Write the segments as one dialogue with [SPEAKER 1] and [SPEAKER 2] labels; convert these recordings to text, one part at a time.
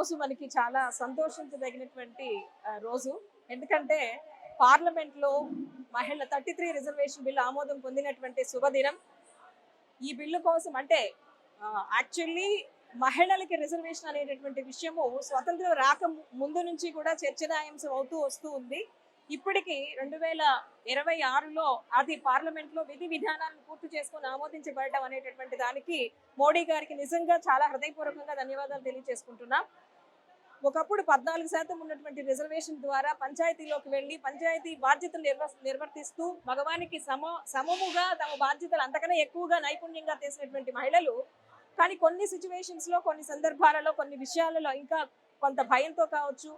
[SPEAKER 1] రోజు మనకి చాలా సంతోషించదగినటువంటి రోజు. ఎందుకంటే పార్లమెంట్లో మహిళల 33 రిజర్వేషన్ బిల్లు ఆమోదం పొందినటువంటి శుభదినం. ఈ బిల్లు కోసం అంటే యాక్చువల్లీ మహిళలకి రిజర్వేషన్ అనేటటువంటి విషయము స్వతంత్రం రాక ముందు నుంచి కూడా చర్చనాయాంశం అవుతూ వస్తూ ఉంది. ఇప్పటికి 2026లో అది పార్లమెంట్లో విధి విధానాలను పూర్తి చేసుకొని ఆమోదించబడటం అనేటటువంటి దానికి మోడీ గారికి నిజంగా చాలా హృదయపూర్వకంగా ధన్యవాదాలు తెలియజేసుకుంటున్నాం. ఒకప్పుడు 14% ఉన్నటువంటి రిజర్వేషన్ ద్వారా పంచాయతీలోకి వెళ్ళి పంచాయతీ బాధ్యతలు నిర్వర్తిస్తూ మగవానికి సమముగా తమ బాధ్యతలు అంతకన్నా ఎక్కువగా నైపుణ్యంగా చేసినటువంటి మహిళలు, కానీ కొన్ని సిచ్యువేషన్స్లో, కొన్ని సందర్భాలలో, కొన్ని విషయాలలో ఇంకా కొంత భయంతో కావచ్చు,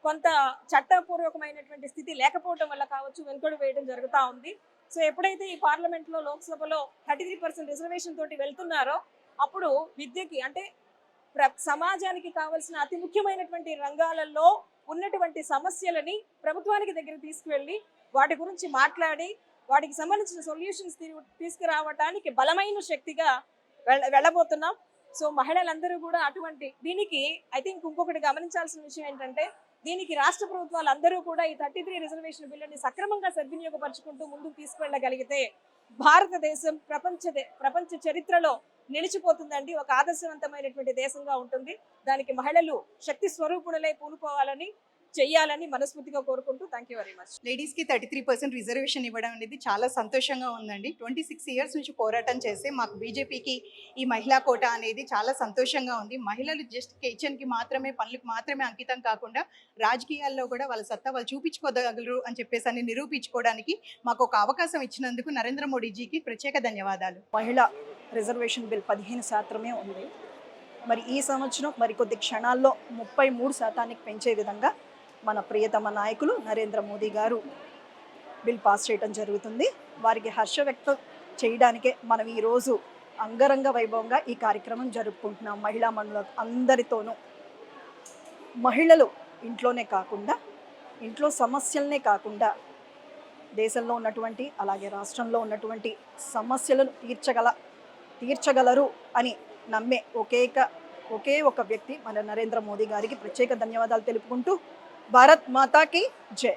[SPEAKER 1] కొంత చట్టపూర్వకమైనటువంటి స్థితి లేకపోవడం వల్ల కావచ్చు వెనుకడు వేయడం జరుగుతూ ఉంది. సో ఎప్పుడైతే ఈ పార్లమెంట్లో, లోక్సభలో 33% రిజర్వేషన్ తోటి వెళ్తున్నారో అప్పుడు విద్యకి అంటే సమాజానికి కావాల్సిన అతి ముఖ్యమైనటువంటి రంగాలలో ఉన్నటువంటి సమస్యలని ప్రభుత్వానికి దగ్గర తీసుకువెళ్ళి వాటి గురించి మాట్లాడి వాటికి సంబంధించిన సొల్యూషన్స్ తీసుకురావడానికి బలమైన శక్తిగా వెళ్ళబోతున్నాం. సో మహిళలందరూ కూడా అటువంటి దీనికి ఐ థింక్ ఇంకొకటి గమనించాల్సిన విషయం ఏంటంటే, దీనికి రాష్ట్ర ప్రభుత్వాలు అందరూ కూడా ఈ 33 రిజర్వేషన్ బిల్లుని సక్రమంగా సద్వినియోగపరుచుకుంటూ ముందుకు తీసుకువెళ్ళగలిగితే భారతదేశం ప్రపంచ చరిత్రలో నిలిచిపోతుందండి. ఒక ఆదర్శవంతమైనటువంటి దేశంగా ఉంటుంది. దానికి మహిళలు శక్తి స్వరూపుణులై పూనుకోవాలని చెయ్యాలని మనస్ఫూర్తిగా కోరుకుంటూ థ్యాంక్ యూ వెరీ మచ్.
[SPEAKER 2] లేడీస్కి 33% రిజర్వేషన్ ఇవ్వడం అనేది చాలా సంతోషంగా ఉందండి. 26 ఇయర్స్ నుంచి పోరాటం చేస్తే మాకు బీజేపీకి ఈ మహిళా కోటా అనేది చాలా సంతోషంగా ఉంది. మహిళలు జస్ట్ కిచెన్కి మాత్రమే, పనులకు మాత్రమే అంకితం కాకుండా రాజకీయాల్లో కూడా వాళ్ళ సత్తా వాళ్ళు చూపించుకోగలరు అని చెప్పేసి అని నిరూపించుకోవడానికి మాకు ఒక అవకాశం ఇచ్చినందుకు నరేంద్ర మోడీజీకి ప్రత్యేక ధన్యవాదాలు.
[SPEAKER 3] మహిళా రిజర్వేషన్ బిల్ 15% ఉంది. మరి ఈ సంవత్సరం మరికొద్ది క్షణాల్లో 33% పెంచే విధంగా మన ప్రియతమ నాయకులు నరేంద్ర మోదీ గారు బిల్ పాస్ చేయడం జరుగుతుంది. వారికి హర్ష వ్యక్తం చేయడానికే మనం ఈరోజు అంగరంగ వైభవంగా ఈ కార్యక్రమం జరుపుకుంటున్నాం. మహిళా మండల అందరితోనూ మహిళలు ఇంట్లోనే కాకుండా, ఇంట్లో సమస్యలనే కాకుండా దేశంలో ఉన్నటువంటి అలాగే రాష్ట్రంలో ఉన్నటువంటి సమస్యలను తీర్చగలరు అని నమ్మే ఒకే ఒక వ్యక్తి మన నరేంద్ర మోదీ గారికి ప్రత్యేక ధన్యవాదాలు తెలుపుకుంటూ భారత్ మాతా కీ జై.